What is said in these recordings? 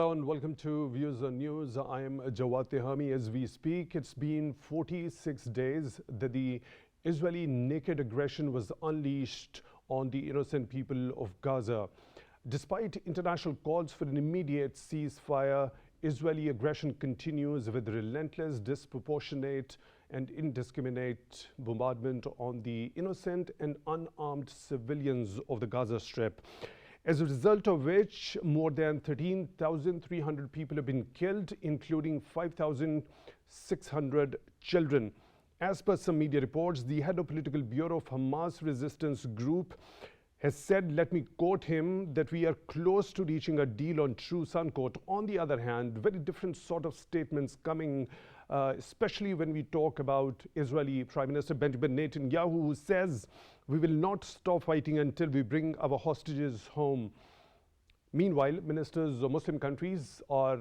Hello and welcome to Views on News. I am Jawad Tehami. As we speak, it's been 46 days that the Israeli naked aggression was unleashed on the innocent people of Gaza. Despite international calls for an immediate ceasefire, Israeli aggression continues with relentless, disproportionate and indiscriminate bombardment on the innocent and unarmed civilians of the Gaza Strip. As a result of which, more than 13,300 people have been killed, including 5,600 children. As per some media reports, the head of political bureau of Hamas resistance group has said, let me quote him, that we are close to reaching a deal on truce, unquote. On the other hand, very different sort of statements coming, especially when we talk about Israeli Prime Minister Benjamin Netanyahu, who says we will not stop fighting until we bring our hostages home. Meanwhile, ministers of Muslim countries are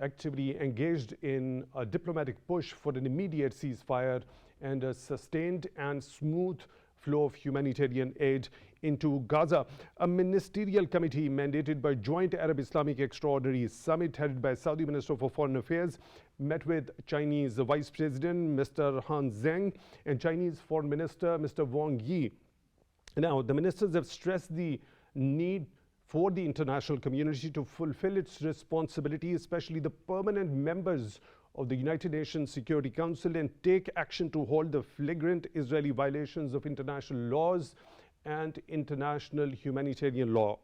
actively engaged in a diplomatic push for an immediate ceasefire and a sustained and smooth flow of humanitarian aid into Gaza. A ministerial committee mandated by Joint Arab Islamic Extraordinary Summit headed by Saudi Minister for Foreign Affairs met with Chinese Vice President Mr. Han Zheng and Chinese Foreign Minister Mr. Wang Yi. Now, the ministers have stressed the need for the international community to fulfill its responsibility, especially the permanent members of the United Nations Security Council, and take action to halt the flagrant Israeli violations of international laws and international humanitarian law.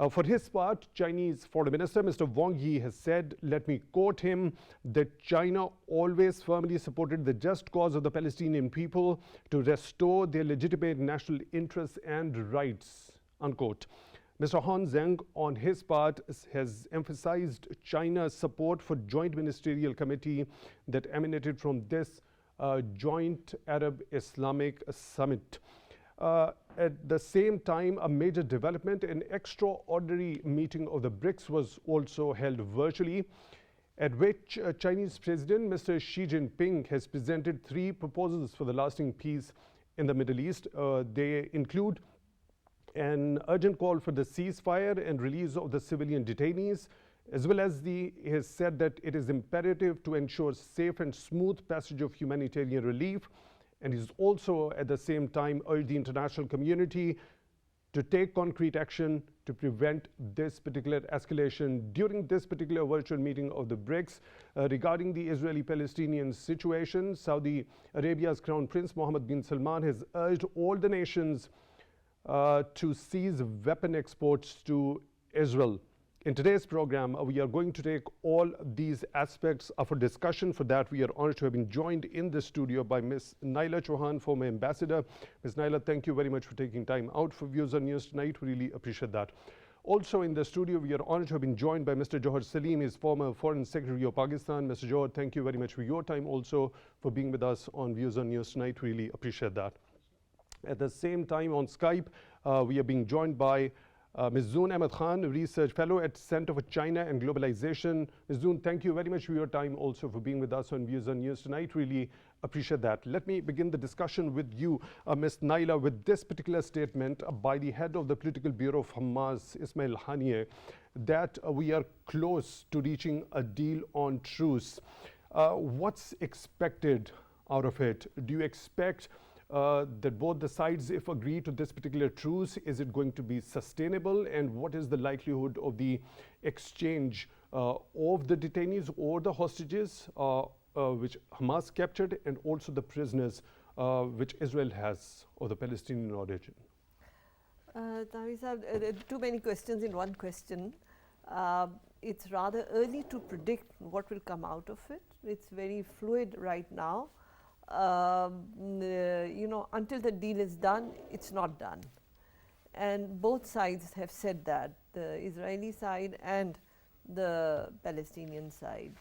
For his part, Chinese Foreign Minister Mr. Wang Yi has said, let me quote him, that China always firmly supported the just cause of the Palestinian people to restore their legitimate national interests and rights, unquote. Mr. Han Zheng, on his part, has emphasized China's support for joint ministerial committee that emanated from this Joint Arab Islamic Summit. At the same time, a major development, an extraordinary meeting of the BRICS was also held virtually, at which Chinese President Mr. Xi Jinping has presented 3 proposals for the lasting peace in the Middle East. They include an urgent call for the ceasefire and release of the civilian detainees, as well as he has said that it is imperative to ensure safe and smooth passage of humanitarian relief. And he's also at the same time urged the international community to take concrete action to prevent this particular escalation. During this particular virtual meeting of the BRICS regarding the Israeli-Palestinian situation, Saudi Arabia's Crown Prince Mohammed bin Salman has urged all the nations to cease weapon exports to Israel. In today's program, we are going to take all these aspects up for discussion. For that, we are honored to have been joined in the studio by Ms. Naela Chohan, former ambassador. Ms. Naela, thank you very much for taking time out for Views on News tonight. We really appreciate that. Also in the studio, we are honored to have been joined by Mr. Jouhar Saleem, his former Foreign Secretary of Pakistan. Mr. Jouhar, thank you very much for your time, also for being with us on Views on News tonight. We really appreciate that. At the same time, on Skype, we are being joined by Ms. Zoon Ahmed, Research Fellow at Center for China and Globalization. Ms. Zoon, thank you very much for your time, also for being with us on Views on News tonight. Really appreciate that. Let me begin the discussion with you, Ms. Naela, with this particular statement by the head of the Political Bureau of Hamas, Ismail Haniyeh, that we are close to reaching a deal on truce. What's expected out of it? Do you expect that both the sides, if agree to this particular truce, is it going to be sustainable? And what is the likelihood of the exchange of the detainees or the hostages which Hamas captured, and also the prisoners which Israel has of the Palestinian origin? Too many questions in one question. It's rather early to predict what will come out of it. It's very fluid right now. Until the deal is done, it's not done. And both sides have said that, the Israeli side and the Palestinian side.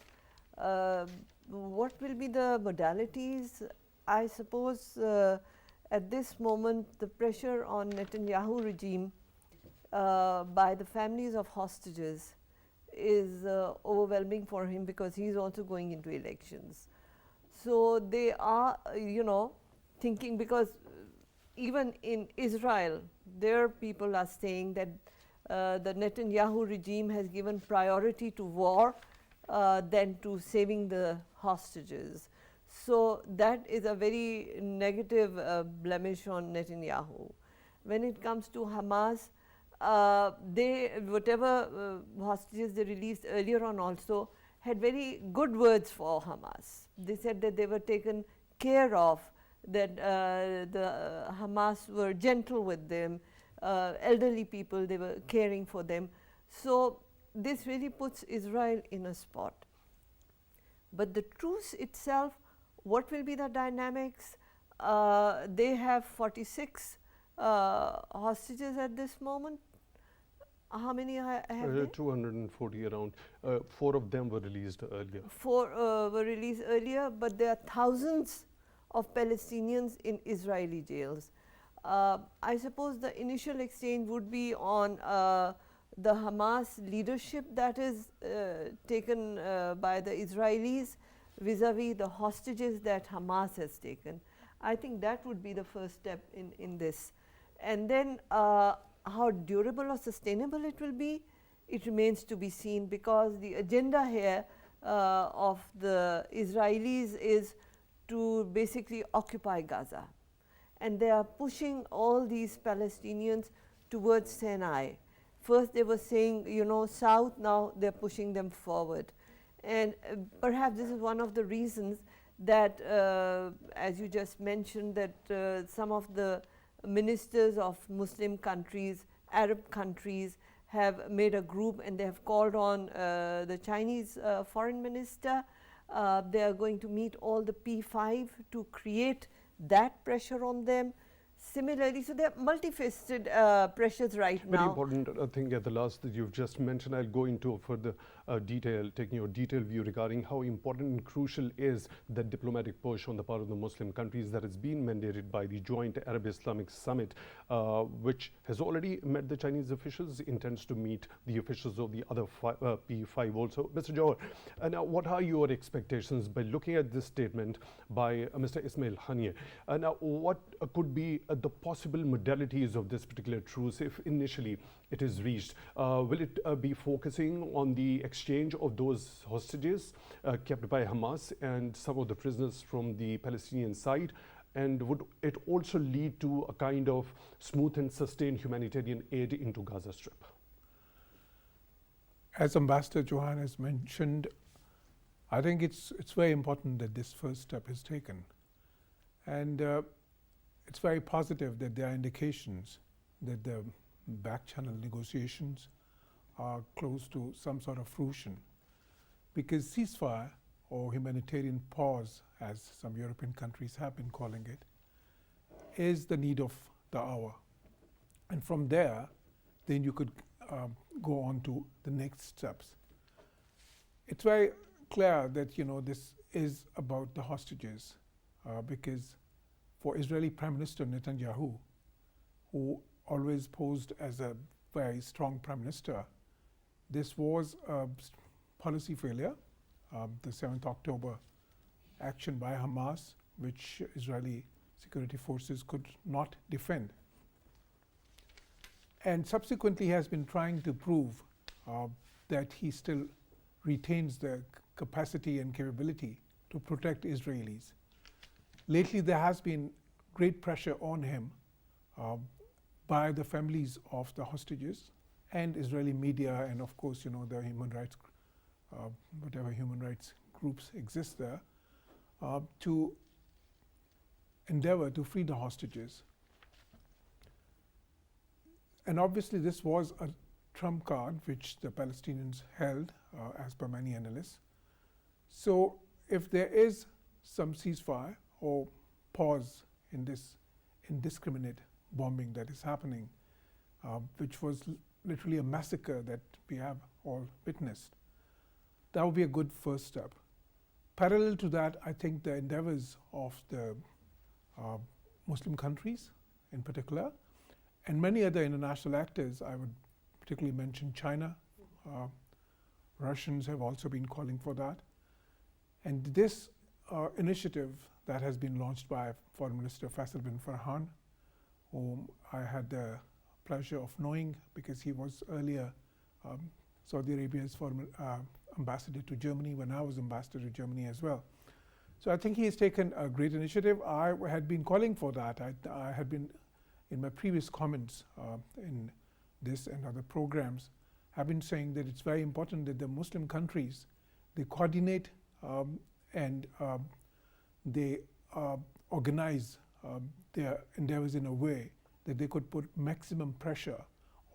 What will be the modalities? I suppose at this moment the pressure on Netanyahu regime by the families of hostages is overwhelming for him, because he is also going into elections. So they are, thinking, because even in Israel, their people are saying that the Netanyahu regime has given priority to war than to saving the hostages. So that is a very negative blemish on Netanyahu. When it comes to Hamas, whatever hostages they released earlier on also had very good words for Hamas. They said that they were taken care of, that the Hamas were gentle with them, elderly people, they were caring for them. So this really puts Israel in a spot. But the truce itself, what will be the dynamics? They have 46 hostages at this moment. How many have they? 240 around. 4 of them were released earlier. 4 were released earlier, but there are thousands of Palestinians in Israeli jails. I suppose the initial exchange would be on the Hamas leadership that is taken by the Israelis vis-a-vis the hostages that Hamas has taken. I think that would be the first step in this. And then how durable or sustainable it will be, it remains to be seen, because the agenda here of the Israelis is to basically occupy Gaza. And they are pushing all these Palestinians towards Sinai. First they were saying, you know, south, now they're pushing them forward. And perhaps this is one of the reasons that, as you just mentioned, that some of the ministers of Muslim countries, Arab countries, have made a group and they have called on the Chinese foreign minister. They are going to meet all the P5 to create that pressure on them. Similarly, so there are multifaceted pressures right now. Very important thing at the last that you've just mentioned. I'll go into further detail, taking your detailed view regarding how important and crucial is the diplomatic push on the part of the Muslim countries that has been mandated by the Joint Arab-Islamic Summit, which has already met the Chinese officials, intends to meet the officials of the other P5 also. Mr. Jouhar, now what are your expectations by looking at this statement by Mr. Ismail Haniyeh? Now what could be the possible modalities of this particular truce if initially it is reached? Will it be focusing on the exchange of those hostages kept by Hamas and some of the prisoners from the Palestinian side? And would it also lead to a kind of smooth and sustained humanitarian aid into Gaza Strip? As Ambassador Chohan has mentioned, I think it's very important that this first step is taken. And it's very positive that there are indications that the back channel negotiations are close to some sort of fruition, because ceasefire, or humanitarian pause as some European countries have been calling it, is the need of the hour. And from there, then you could go on to the next steps. It's very clear that, you know, this is about the hostages, because for Israeli Prime Minister Netanyahu, who always posed as a very strong Prime Minister, this was a policy failure. The 7th October action by Hamas, which Israeli security forces could not defend. And subsequently has been trying to prove that he still retains the capacity and capability to protect Israelis. Lately there has been great pressure on him by the families of the hostages and Israeli media, and of course, you know, the human rights, whatever human rights groups exist there, to endeavor to free the hostages. And obviously this was a trump card which the Palestinians held, as per many analysts. So if there is some ceasefire or pause in this indiscriminate bombing that is happening, which was literally a massacre that we have all witnessed, that would be a good first step. Parallel to that, I think the endeavors of the Muslim countries in particular, and many other international actors, I would particularly mention China. Russians have also been calling for that. And this initiative that has been launched by Foreign Minister Faisal bin Farhan, whom I had the pleasure of knowing, because he was earlier Saudi Arabia's former ambassador to Germany when I was ambassador to Germany as well. So I think he has taken a great initiative. I had been calling for that. I had been, in my previous comments in this and other programs, have been saying that it's very important that the Muslim countries, they coordinate and they organize their endeavors in a way that they could put maximum pressure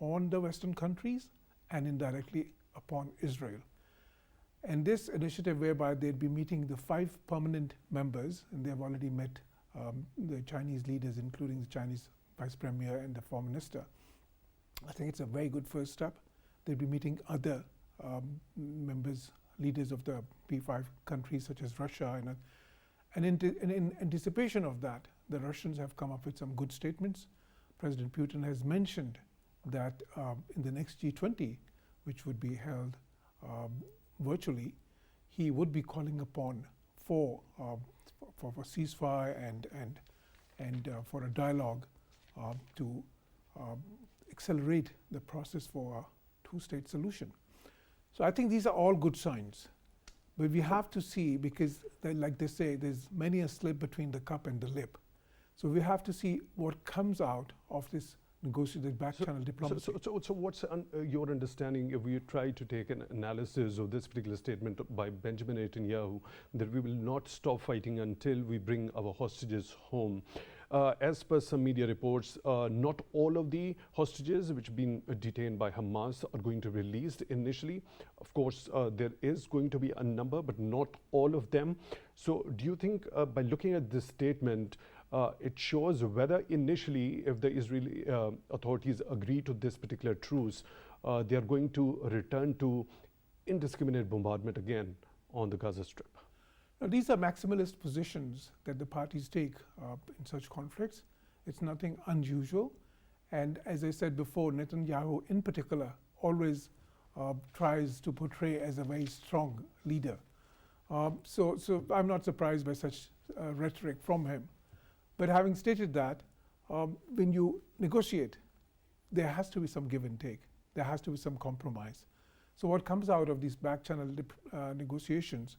on the Western countries and indirectly upon Israel. And this initiative, whereby they'd be meeting the 5 permanent members, and they have already met the Chinese leaders, including the Chinese vice premier and the foreign minister. I think it's a very good first step. They'll be meeting other members, leaders of the P5 countries such as Russia. And in anticipation of that, the Russians have come up with some good statements. President Putin has mentioned that in the next G20, which would be held virtually, he would be calling upon for ceasefire and for a dialogue to accelerate the process for a 2-state solution. So I think these are all good signs. But we have to see, because like they say, there's many a slip between the cup and the lip. So we have to see what comes out of this negotiated back-channel diplomacy. So what's your understanding, if we try to take an analysis of this particular statement by Benjamin Netanyahu, that we will not stop fighting until we bring our hostages home? As per some media reports, not all of the hostages which have been detained by Hamas are going to be released initially. Of course, there is going to be a number, but not all of them. So do you think by looking at this statement, it shows whether initially, if the Israeli authorities agree to this particular truce, they are going to return to indiscriminate bombardment again on the Gaza Strip? Now, these are maximalist positions that the parties take in such conflicts. It's nothing unusual. And as I said before, Netanyahu in particular always tries to portray as a very strong leader. So I'm not surprised by such rhetoric from him. But having stated that, when you negotiate, there has to be some give and take. There has to be some compromise. So what comes out of these back-channel negotiations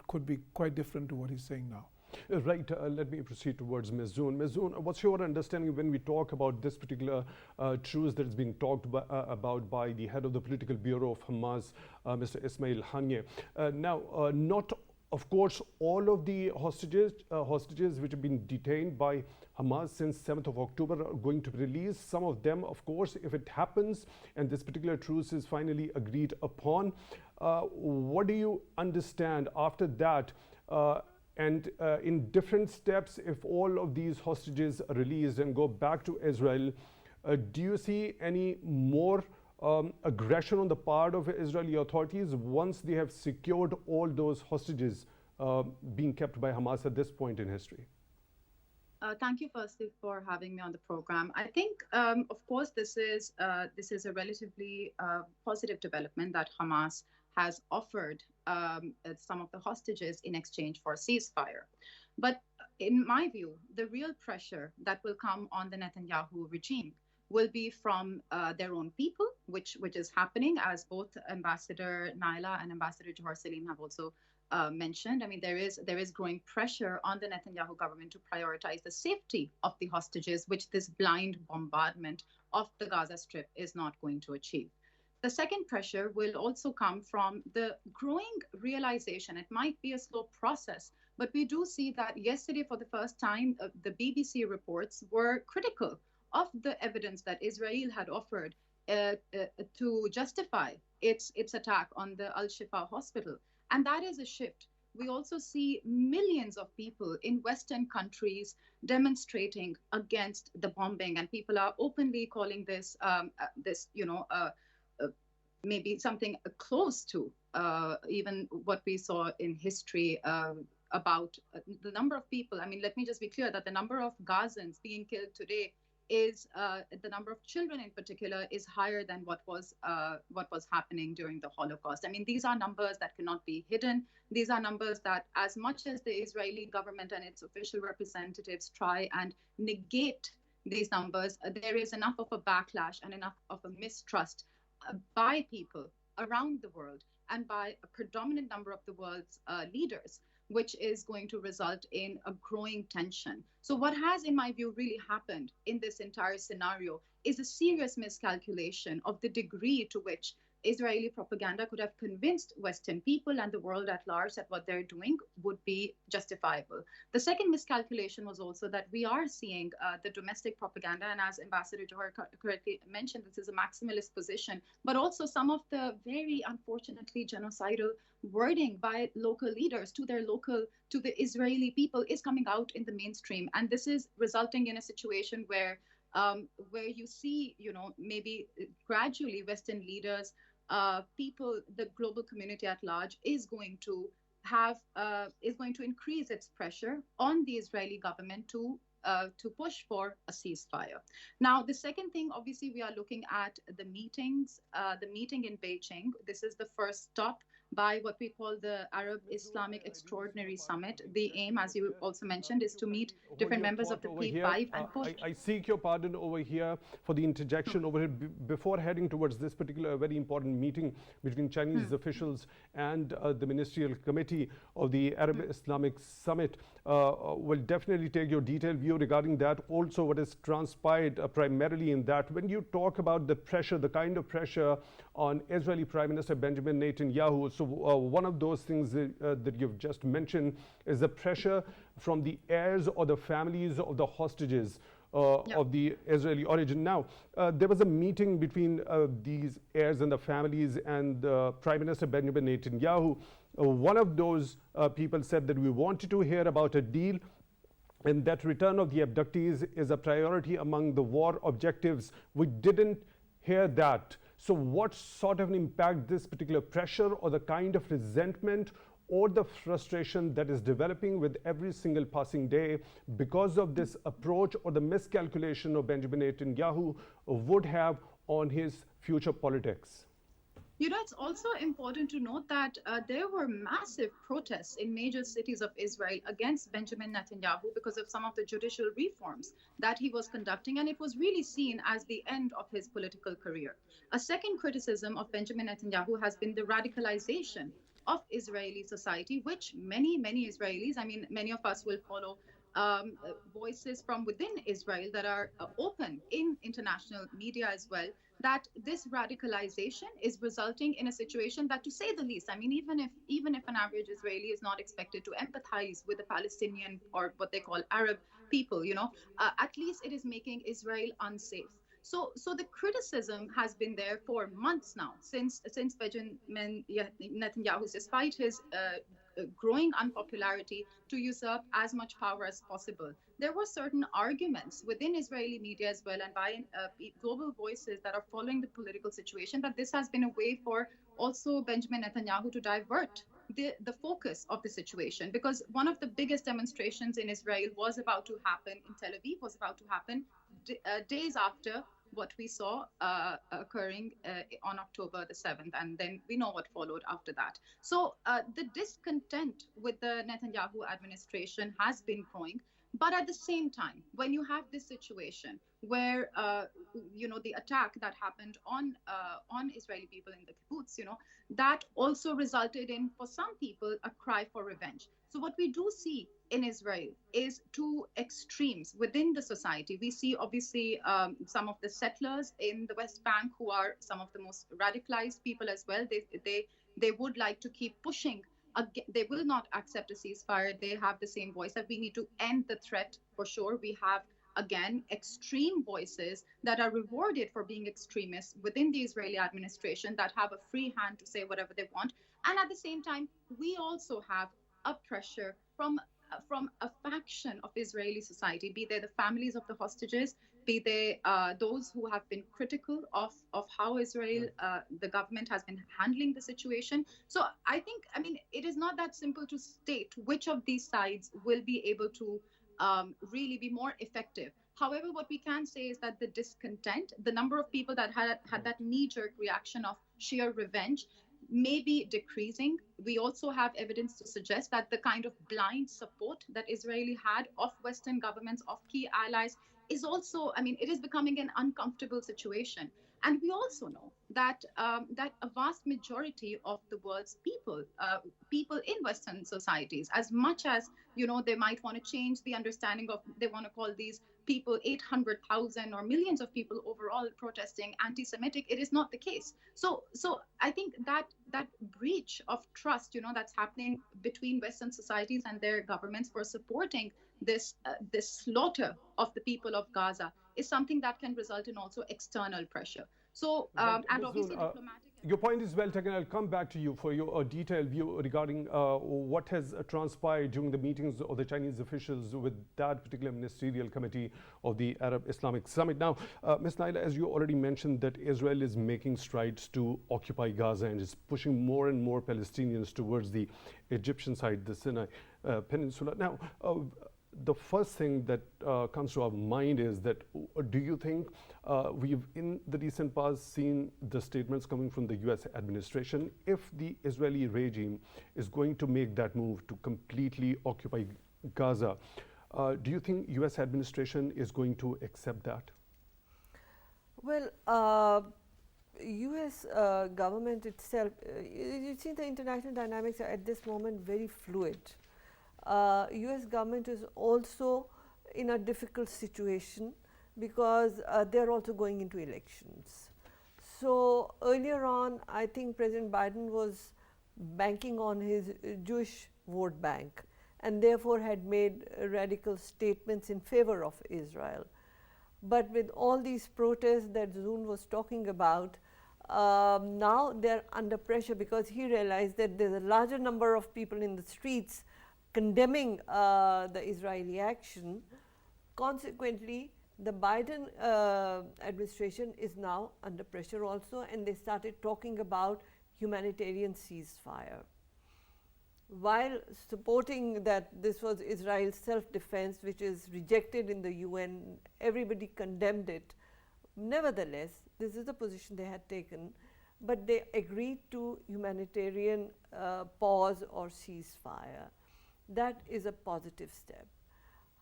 could be quite different to what he's saying now. Right. Let me proceed towards Ms. Zoon. Ms. Zoon, what's your understanding when we talk about this particular truce that has been talked about by the head of the political bureau of Hamas, Mr. Ismail Haniyeh? Now, not, of course, all of the hostages which have been detained by Hamas since 7th of October are going to be released. Some of them, of course, if it happens and this particular truce is finally agreed upon, what do you understand after that? And in different steps, if all of these hostages are released and go back to Israel, do you see any more aggression on the part of Israeli authorities once they have secured all those hostages being kept by Hamas at this point in history? Thank you firstly for having me on the program. I think, of course, this is a relatively positive development that Hamas has offered some of the hostages in exchange for a ceasefire. But in my view, the real pressure that will come on the Netanyahu regime will be from their own people, which is happening, as both Ambassador Naela and Ambassador Jouhar Saleem have also mentioned. I mean, there is growing pressure on the Netanyahu government to prioritize the safety of the hostages, which this blind bombardment of the Gaza Strip is not going to achieve. The second pressure will also come from the growing realization. It might be a slow process, but we do see that yesterday, for the first time, the BBC reports were critical of the evidence that Israel had offered to justify its attack on the Al-Shifa hospital. And that is a shift. We also see millions of people in Western countries demonstrating against the bombing, and people are openly calling this, maybe something close to even what we saw in history about the number of people. I mean, let me just be clear that the number of Gazans being killed today is the number of children in particular is higher than what was happening during the Holocaust. I mean, these are numbers that cannot be hidden. These are numbers that, as much as the Israeli government and its official representatives try and negate these numbers, there is enough of a backlash and enough of a mistrust by people around the world and by a predominant number of the world's leaders, which is going to result in a growing tension. So, what has, in my view, really happened in this entire scenario is a serious miscalculation of the degree to which Israeli propaganda could have convinced Western people and the world at large that what they're doing would be justifiable. The second miscalculation was also that we are seeing the domestic propaganda, and as Ambassador Jouhar correctly mentioned, this is a maximalist position, but also some of the very unfortunately genocidal wording by local leaders to the Israeli people is coming out in the mainstream, and this is resulting in a situation where you see, maybe gradually Western leaders, people, the global community at large is going to increase its pressure on the Israeli government to push for a ceasefire. Now, the second thing, obviously, we are looking at the meeting in Beijing. This is the first stop by what we call the Arab Islamic Extraordinary Summit. The aim, as you also mentioned, is to meet different members of the P5 and push. I seek your pardon over here for the interjection over here. Before heading towards this particular very important meeting between Chinese officials and the Ministerial Committee of the Arab Islamic Summit, we'll definitely take your detailed view regarding that. Also, what has transpired primarily in that, when you talk about the pressure, the kind of pressure on Israeli Prime Minister Benjamin Netanyahu. So one of those things that you've just mentioned is the pressure from the heirs or the families of the hostages of the Israeli origin. Now, there was a meeting between these heirs and the families and Prime Minister Benjamin Netanyahu. One of those people said that we wanted to hear about a deal and that return of the abductees is a priority among the war objectives. We didn't hear that. So what sort of an impact this particular pressure or the kind of resentment or the frustration that is developing with every single passing day because of this approach or the miscalculation of Benjamin Netanyahu would have on his future politics? It's also important to note that there were massive protests in major cities of Israel against Benjamin Netanyahu because of some of the judicial reforms that he was conducting, and it was really seen as the end of his political career. A second criticism of Benjamin Netanyahu has been the radicalization of Israeli society, which many Israelis, many of us will follow voices from within Israel that are open in international media as well, that this radicalization is resulting in a situation that, to say the least, even if an average Israeli is not expected to empathize with the Palestinian or what they call Arab people, at least it is making Israel unsafe. So the criticism has been there for months now, since Benjamin Netanyahu, despite his growing unpopularity, to usurp as much power as possible. There were certain arguments within Israeli media as well and by global voices that are following the political situation that this has been a way for also Benjamin Netanyahu to divert the focus of the situation, because one of the biggest demonstrations in Israel was about to happen in Tel Aviv, was about to happen days after what we saw occurring on October the 7th. And then we know what followed after that. So the discontent with the Netanyahu administration has been growing. But at the same time, when you have this situation where, the attack that happened on Israeli people in the kibbutz, that also resulted in, for some people, a cry for revenge. So what we do see in Israel is two extremes within the society. We see, obviously, some of the settlers in the West Bank who are some of the most radicalized people as well. They would like to keep pushing. They will not accept a ceasefire. They have the same voice that we need to end the threat for sure. We have, again, extreme voices that are rewarded for being extremists within the Israeli administration that have a free hand to say whatever they want. And at the same time, we also have a pressure from a faction of Israeli society, be they the families of the hostages, be they those who have been critical of how Israel, the government has been handling the situation. So I think, it is not that simple to state which of these sides will be able to really be more effective. However, what we can say is that the discontent, the number of people that had that knee-jerk reaction of sheer revenge, may be decreasing. We also have evidence to suggest that the kind of blind support that Israeli had of Western governments, of key allies, is also, I mean, it is becoming an uncomfortable situation. And we also know that that a vast majority of the world's people, people in Western societies, as much as they might want to change the understanding of, they want to call these people 800,000 or millions of people overall protesting anti-Semitic. It is not the case. So I think that breach of trust, that's happening between Western societies and their governments for supporting this slaughter of the people of Gaza is something that can result in also external pressure. So and Ms. obviously Zoon, diplomatic. your point is well taken. I'll come back to you for your detailed view regarding what has transpired during the meetings of the Chinese officials with that particular ministerial committee of the Arab Islamic Summit. Now, Ms. Naela, as you already mentioned, that Israel is making strides to occupy Gaza and is pushing more and more Palestinians towards the Egyptian side, the Sinai Peninsula. Now, the first thing that comes to our mind is that do you think we've in the recent past seen the statements coming from the US administration, if the Israeli regime is going to make that move to completely occupy Gaza, do you think US administration is going to accept that? Well, US government itself, you see the international dynamics are at this moment very fluid. US government is also in a difficult situation because they're also going into elections. So earlier on, I think President Biden was banking on his Jewish vote bank and therefore had made radical statements in favor of Israel. But with all these protests that Zoon was talking about, now they're under pressure because he realized that there's a larger number of people in the streets condemning the Israeli action. Consequently, the Biden administration is now under pressure also, and they started talking about humanitarian ceasefire. While supporting that this was Israel's self-defense, which is rejected in the UN, everybody condemned it. Nevertheless, this is the position they had taken, but they agreed to humanitarian pause or ceasefire. That is a positive step.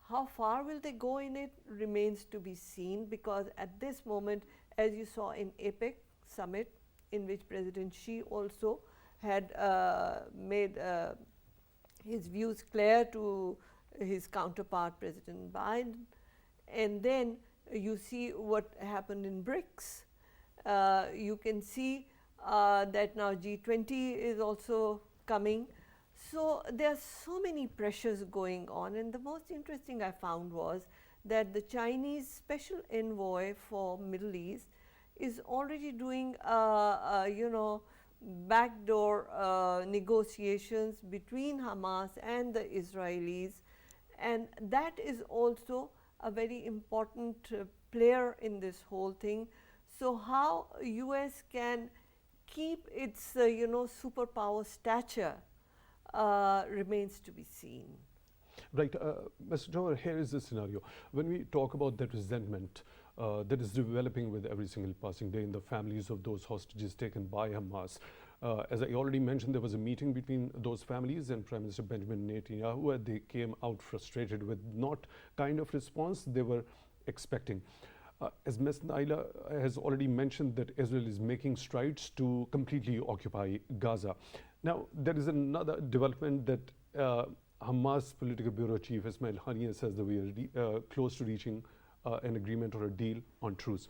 How far will they go in it remains to be seen, because at this moment, as you saw in APEC summit, in which President Xi also had made his views clear to his counterpart President Biden, and then you see what happened in BRICS. You can see that now G20 is also coming. So there are so many pressures going on, and the most interesting I found was that the Chinese special envoy for Middle East is already doing backdoor negotiations between Hamas and the Israelis, and that is also a very important player in this whole thing. So how US can keep its superpower stature remains to be seen. Right, Mr. Jouhar, here is the scenario. When we talk about that resentment that is developing with every single passing day in the families of those hostages taken by Hamas, as I already mentioned, there was a meeting between those families and Prime Minister Benjamin Netanyahu, where they came out frustrated with not kind of response they were expecting. As Ms. Naela has already mentioned, that Israel is making strides to completely occupy Gaza. Now, there is another development that Hamas Political Bureau Chief Ismail Haniyeh says that we are close to reaching an agreement or a deal on truce.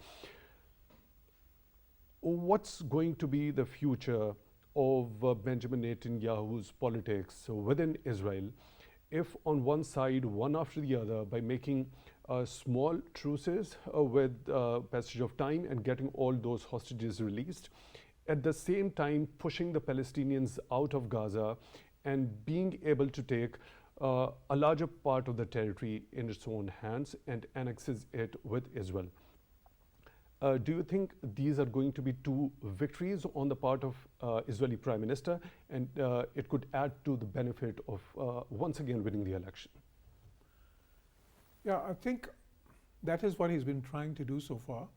What's going to be the future of Benjamin Netanyahu's politics within Israel if on one side, one after the other, by making small truces with passage of time and getting all those hostages released, at the same time pushing the Palestinians out of Gaza and being able to take a larger part of the territory in its own hands and annexes it with Israel. Do you think these are going to be two victories on the part of Israeli Prime Minister, and it could add to the benefit of once again winning the election? Yeah, I think that is what he's been trying to do so far.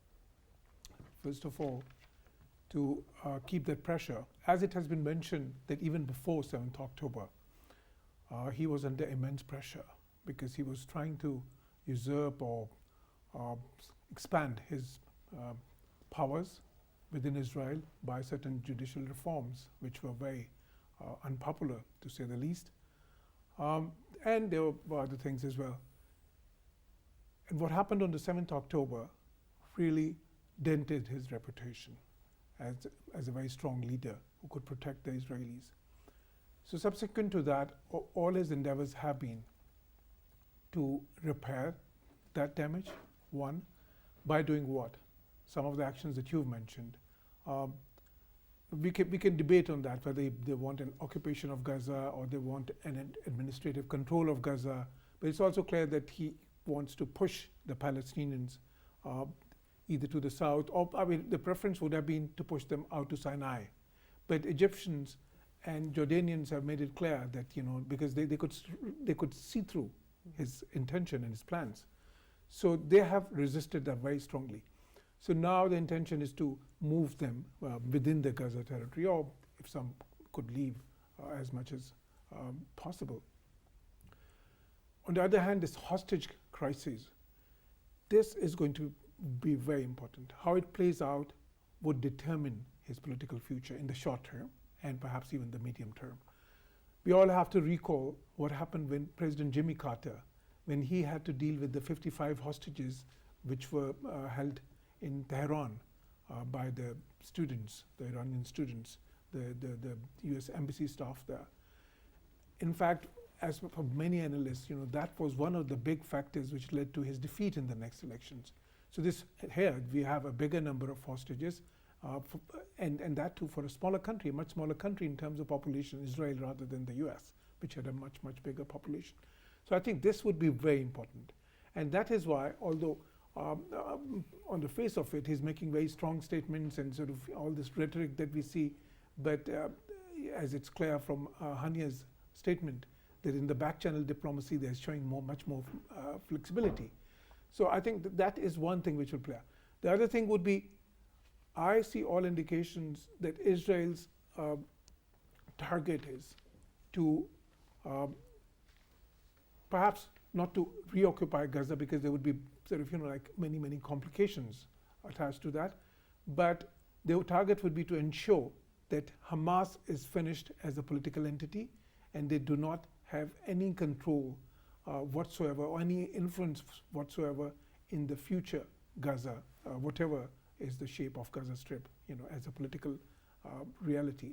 First of all, to keep that pressure. As it has been mentioned that even before 7th October, he was under immense pressure because he was trying to usurp or expand his powers within Israel by certain judicial reforms, which were very unpopular, to say the least. And there were other things as well. And what happened on the 7th October really dented his reputation as a very strong leader who could protect the Israelis. So subsequent to that, all his endeavors have been to repair that damage, one, by doing what? Some of the actions that you've mentioned. We can debate on that, whether they want an occupation of Gaza or they want an administrative control of Gaza. But it's also clear that he wants to push the Palestinians either to the south, or I mean, the preference would have been to push them out to Sinai. But Egyptians and Jordanians have made it clear that, because they could see through his intention and his plans. So they have resisted that very strongly. So now the intention is to move them within the Gaza territory, or if some could leave as much as possible. On the other hand, this hostage crisis, this is going to be very important. How it plays out would determine his political future in the short term and perhaps even the medium term. We all have to recall what happened when President Jimmy Carter, when he had to deal with the 55 hostages which were held in Tehran by the students, the Iranian students, the US embassy staff there. In fact, as for many analysts, that was one of the big factors which led to his defeat in the next elections. So here we have a bigger number of hostages, and that too for a smaller country, a much smaller country in terms of population, Israel, rather than the US, which had a much, much bigger population. So I think this would be very important. And that is why, although on the face of it, he's making very strong statements and sort of all this rhetoric that we see, but as it's clear from Hania's statement, that in the back channel diplomacy, they're showing much more flexibility. So I think that is one thing which will play out. The other thing would be, I see all indications that Israel's target is to perhaps not to reoccupy Gaza, because there would be sort of, like many complications attached to that. But their target would be to ensure that Hamas is finished as a political entity and they do not have any control whatsoever or any influence whatsoever in the future Gaza, whatever is the shape of Gaza Strip, as a political reality.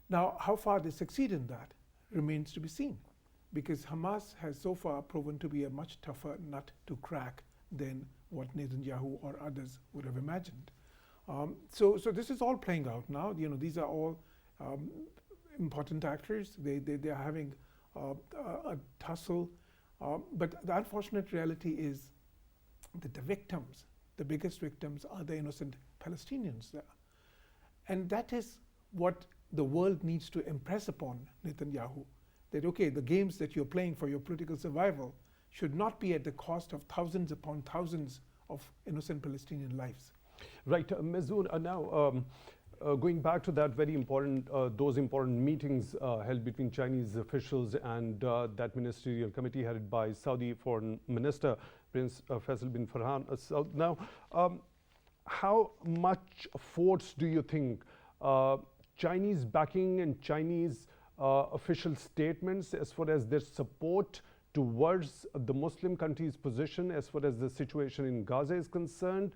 Now, how far they succeed in that remains to be seen, because Hamas has so far proven to be a much tougher nut to crack than what Netanyahu or others would have imagined. So this is all playing out now. These are all important actors. They are having a tussle. But the unfortunate reality is that the victims, the biggest victims, are the innocent Palestinians there. And that is what the world needs to impress upon Netanyahu, that okay, the games that you're playing for your political survival should not be at the cost of thousands upon thousands of innocent Palestinian lives. Right, Ms. Zoon, now going back to that very important, those important meetings held between Chinese officials and that ministerial committee headed by Saudi Foreign Minister Prince Faisal bin Farhan. Now, how much force do you think Chinese backing and Chinese official statements as far as their support towards the Muslim countries' position as far as the situation in Gaza is concerned,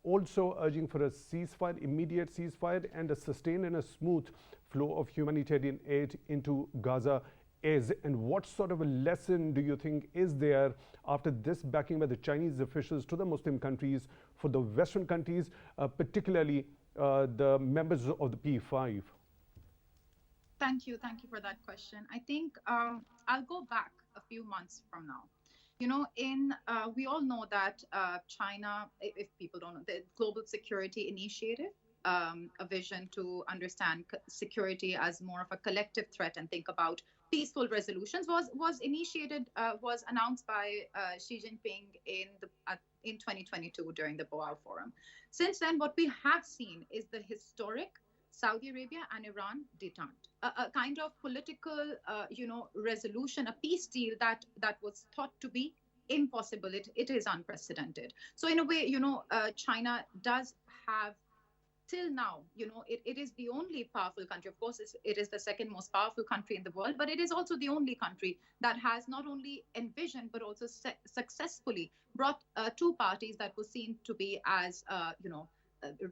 also urging for a ceasefire, immediate ceasefire, and a sustained and a smooth flow of humanitarian aid into Gaza is? And what sort of a lesson do you think is there after this backing by the Chinese officials to the Muslim countries for the Western countries, particularly the members of the P5? Thank you for that question. I think I'll go back a few months from now. We all know that China, if people don't know, the Global Security Initiative, a vision to understand security as more of a collective threat and think about peaceful resolutions, was initiated, was announced by Xi Jinping in 2022 during the Boao Forum. Since then, what we have seen is the historic Saudi Arabia and Iran detente, a kind of political, resolution, a peace deal that was thought to be impossible. It is unprecedented. So in a way, China does have, till now, it is the only powerful country. Of course, it is the second most powerful country in the world, but it is also the only country that has not only envisioned but also successfully brought two parties that were seen to be as,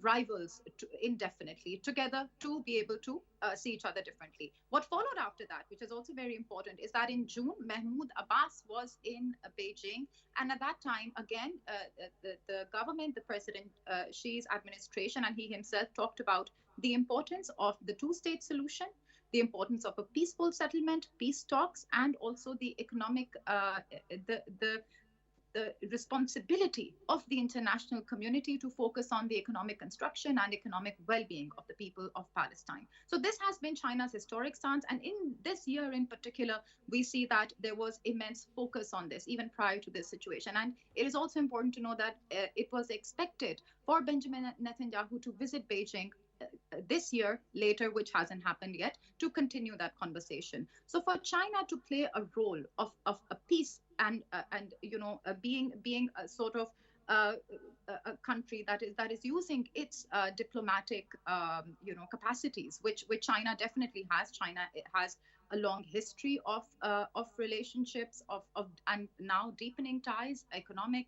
rivals indefinitely together to be able to see each other differently. What followed after that, which is also very important, is that in June, Mahmoud Abbas was in Beijing. And at that time, again, the government, the President Xi's administration, and he himself talked about the importance of the two-state solution, the importance of a peaceful settlement, peace talks, and also the economic, the responsibility of the international community to focus on the economic construction and economic well-being of the people of Palestine. So this has been China's historic stance. And in this year in particular, we see that there was immense focus on this, even prior to this situation. And it is also important to know that it was expected for Benjamin Netanyahu to visit Beijing this year later, which hasn't happened yet, to continue that conversation. So for China to play a role of a peace and being a sort of a country that is using its diplomatic capacities, which China definitely has. China has a long history of relationships and now deepening ties, economic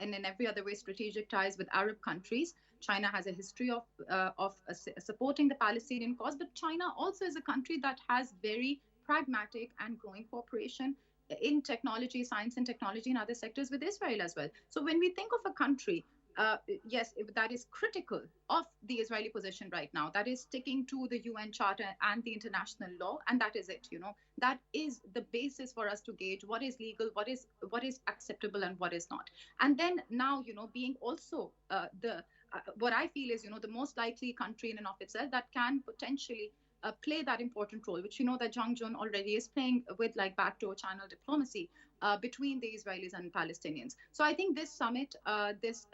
and in every other way strategic ties with Arab countries. China has a history of supporting the Palestinian cause, but China also is a country that has very pragmatic and growing cooperation in technology, science and technology, and other sectors with Israel as well. So when we think of a country, yes, that is critical of the Israeli position right now, that is sticking to the UN Charter and the international law, and that is it. That is the basis for us to gauge what is legal, what is acceptable, and what is not. And then now, being also what I feel is, the most likely country in and of itself that can potentially play that important role, which that Jung Jun already is playing with, like backdoor channel diplomacy between the Israelis and Palestinians. So I think this summit, this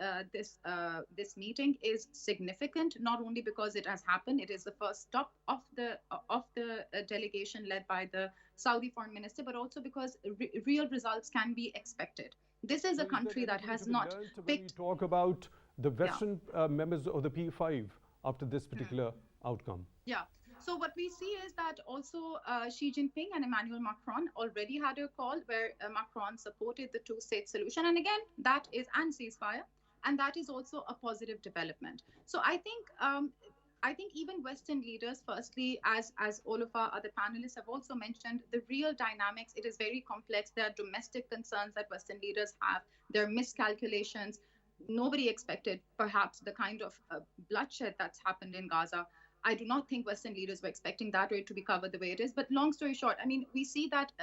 meeting is significant, not only because it has happened, it is the first stop of the delegation led by the Saudi foreign minister, but also because real results can be expected. This is a country that has not picked. When we talk about the Western members of the P5 after this particular outcome. Yeah. So what we see is that also Xi Jinping and Emmanuel Macron already had a call where Macron supported the two-state solution. And again, that is and ceasefire. And that is also a positive development. So I think even Western leaders, firstly, as all of our other panelists have also mentioned, the real dynamics, it is very complex. There are domestic concerns that Western leaders have. There are miscalculations. Nobody expected perhaps the kind of bloodshed that's happened in Gaza. I do not think Western leaders were expecting that rate to be covered the way it is. But long story short, I mean, we see that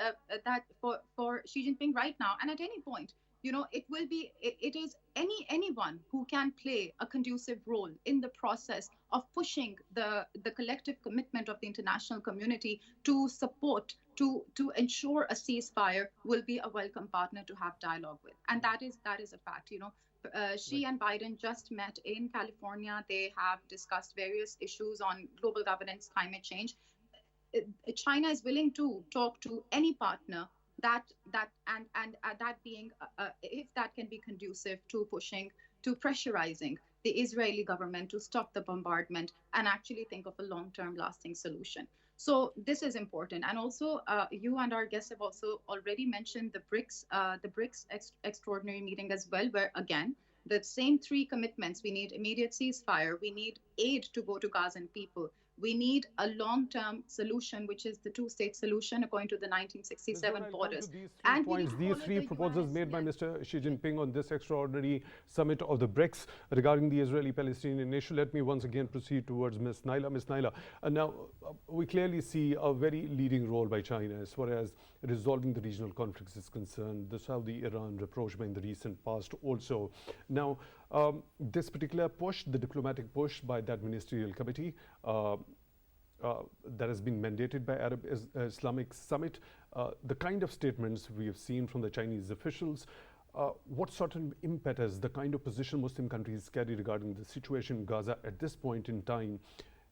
that for Xi Jinping right now, and at any point, it is anyone who can play a conducive role in the process of pushing the collective commitment of the international community to support, to ensure a ceasefire, will be a welcome partner to have dialogue with. And that is a fact. Xi and Biden just met in California. They have discussed various issues on global governance, climate change. China is willing to talk to any partner that being if that can be conducive to pushing, to pressurizing the Israeli government to stop the bombardment and actually think of a long-term lasting solution. So this is important. And also you and our guests have also already mentioned the BRICS extraordinary meeting as well, where again, the same three commitments: we need immediate ceasefire, we need aid to go to Gazan people, we need a long-term solution, which is the two-state solution according to the 1967 borders. These three proposals made by Mr. Xi Jinping on this extraordinary summit of the BRICS regarding the Israeli-Palestinian issue. Let me once again proceed towards Ms. Naela. Ms. Naela, now we clearly see a very leading role by China as far as resolving the regional conflicts is concerned. The Saudi-Iran rapprochement in the recent past also. Now, this particular push, the diplomatic push by that ministerial committee that has been mandated by Arab Islamic Summit, the kind of statements we have seen from the Chinese officials, what sort of impetus, the kind of position Muslim countries carry regarding the situation in Gaza at this point in time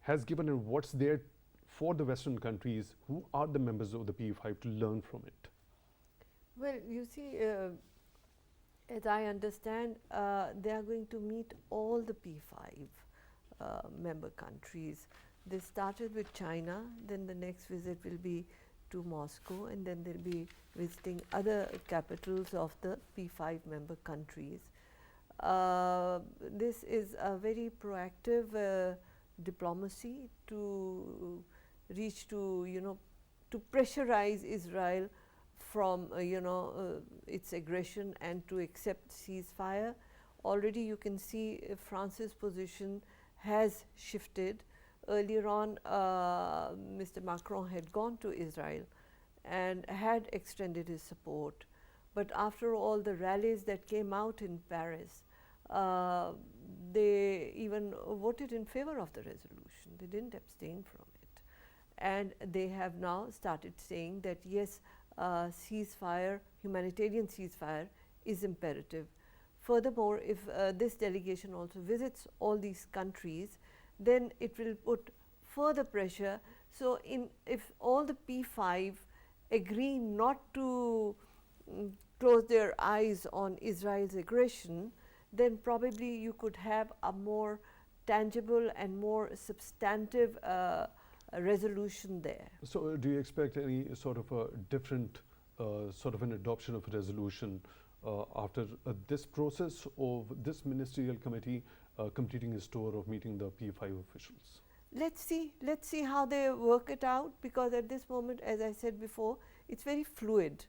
has given, and what's there for the Western countries who are the members of the P5 to learn from it? Well, you see, As I understand, they are going to meet all the P5 member countries. They started with China, then the next visit will be to Moscow, and then they'll be visiting other capitals of the P5 member countries. This is a very proactive diplomacy to reach to, to pressurize Israel from, its aggression and to accept ceasefire. Already you can see France's position has shifted. Earlier on, Mr. Macron had gone to Israel and had extended his support. But after all the rallies that came out in Paris, they even voted in favor of the resolution. They didn't abstain from it. And they have now started saying that yes, ceasefire, humanitarian ceasefire is imperative. Furthermore, if this delegation also visits all these countries, then it will put further pressure. So, if all the P5 agree not to close their eyes on Israel's aggression, then probably you could have a more tangible and more substantive resolution there. So, do you expect any sort of a different sort of an adoption of a resolution after this process of this ministerial committee completing its tour of meeting the P5 officials? Let's see how they work it out, because at this moment, as I said before, it's very fluid.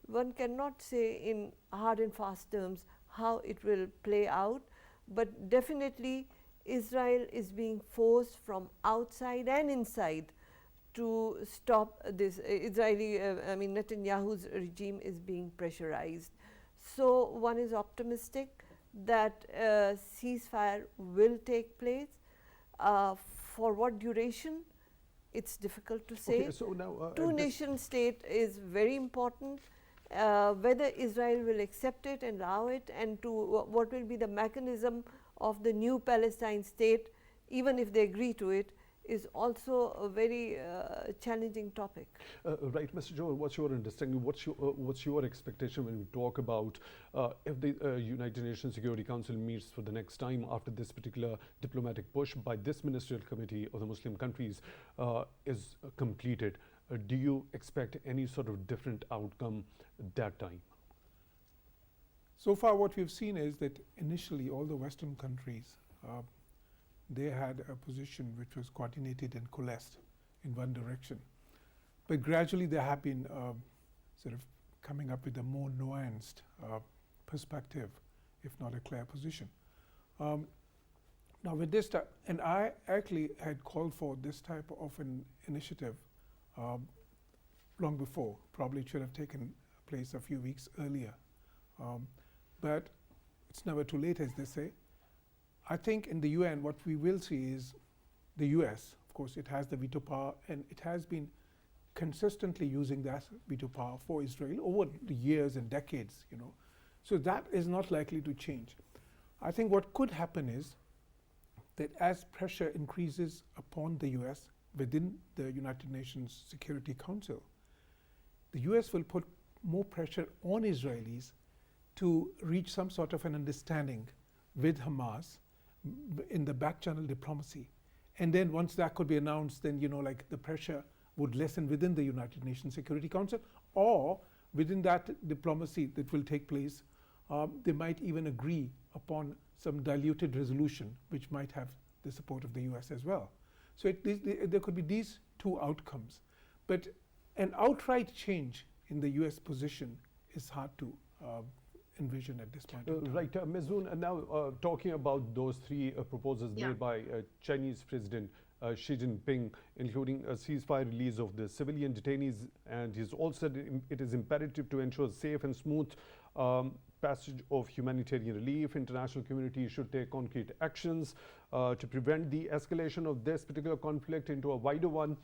One cannot say in hard and fast terms how it will play out, but definitely Israel is being forced from outside and inside to stop this Netanyahu's regime is being pressurized. So one is optimistic that ceasefire will take place. For what duration? It's difficult to say. Okay, so now, two-nation state is very important. Whether Israel will accept it and allow it, and to what will be the mechanism of the new Palestine state, even if they agree to it, is also a very challenging topic. Right, Mr. Jouhar, what's your understanding? What's your expectation when we talk about if the United Nations Security Council meets for the next time after this particular diplomatic push by this ministerial committee of the Muslim countries is completed? Do you expect any sort of different outcome that time? So far what we've seen is that initially all the Western countries, they had a position which was coordinated and coalesced in one direction. But gradually there have been sort of coming up with a more nuanced perspective, if not a clear position. Now with this type, and I actually had called for this type of an initiative long before. Probably it should have taken place a few weeks earlier. But it's never too late, as they say. I think in the UN what we will see is the US, of course it has the veto power, and it has been consistently using that veto power for Israel over the years and decades, So that is not likely to change. I think what could happen is that as pressure increases upon the US within the United Nations Security Council, the US will put more pressure on Israelis to reach some sort of an understanding with Hamas in the back channel diplomacy. And then once that could be announced, then the pressure would lessen within the United Nations Security Council, or within that diplomacy that will take place, they might even agree upon some diluted resolution which might have the support of the US as well. So there could be these two outcomes. But an outright change in the US position is hard to envision at this point in time. Right, Ms. Zoon, now talking about those three proposals made by Chinese President Xi Jinping, including a ceasefire release of the civilian detainees, and he's also said it is imperative to ensure safe and smooth passage of humanitarian relief. International community should take concrete actions to prevent the escalation of this particular conflict into a wider one.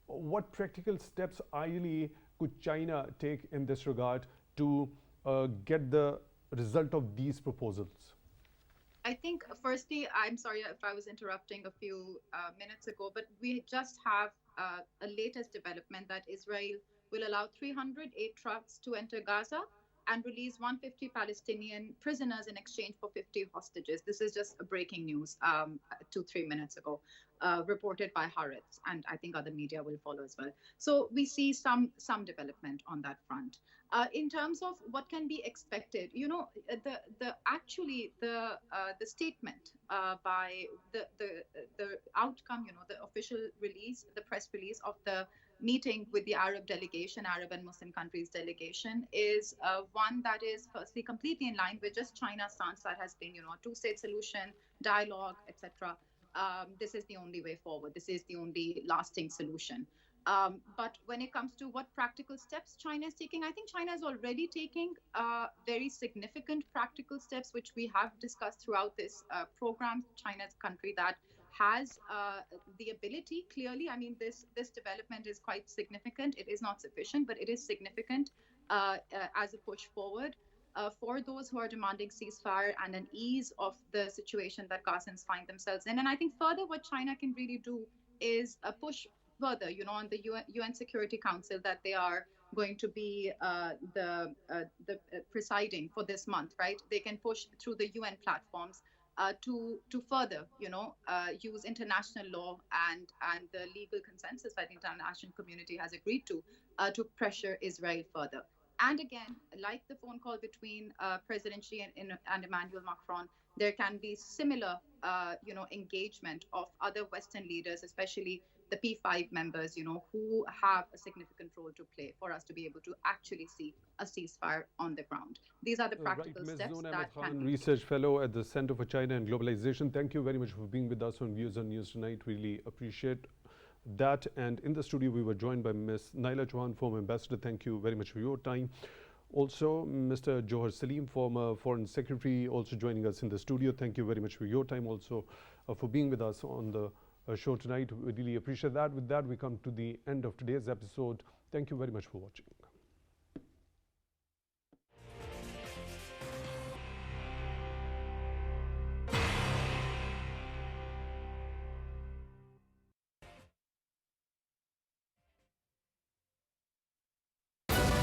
What practical steps ideally could China take in this regard to get the result of these proposals? I think, firstly, I'm sorry if I was interrupting a few minutes ago, but we just have a latest development that Israel will allow 300 aid trucks to enter Gaza. and release 150 Palestinian prisoners in exchange for 50 hostages. This is just breaking news 2-3 minutes ago, reported by Haaretz, and I think other media will follow as well. So we see some development on that front. In terms of what can be expected, the statement by the outcome, the official release, the press release of the meeting with the Arab delegation, Arab and Muslim countries delegation, is one that is firstly completely in line with just China's stance that has been, a two-state solution, dialogue, etc. This is the only way forward. This is the only lasting solution. But when it comes to what practical steps China is taking, I think China is already taking very significant practical steps, which we have discussed throughout this program. China is a country that has the ability, clearly, I mean, this development is quite significant. It is not sufficient, but it is significant as a push forward for those who are demanding ceasefire and an ease of the situation that Gazans find themselves in. And I think further what China can really do is push further, on the UN Security Council, that they are going to be the presiding for this month, right? They can push through the UN platforms to further, use international law and the legal consensus that the international community has agreed to pressure Israel further. And again, like the phone call between President Xi and Emmanuel Macron, there can be similar, engagement of other Western leaders, especially the P5 members, who have a significant role to play for us to be able to actually see a ceasefire on the ground. These are the practical steps Zoon that can be Research Fellow at the Center for China and Globalization. Thank you very much for being with us on Views on News tonight. Really appreciate that. And in the studio, we were joined by Ms. Naela Chohan, former ambassador. Thank you very much for your time. Also, Mr. Jouhar Saleem, former Foreign Secretary, also joining us in the studio. Thank you very much for your time, also for being with us on the show tonight. We really appreciate that. With that, we come to the end of today's episode. Thank you very much for watching.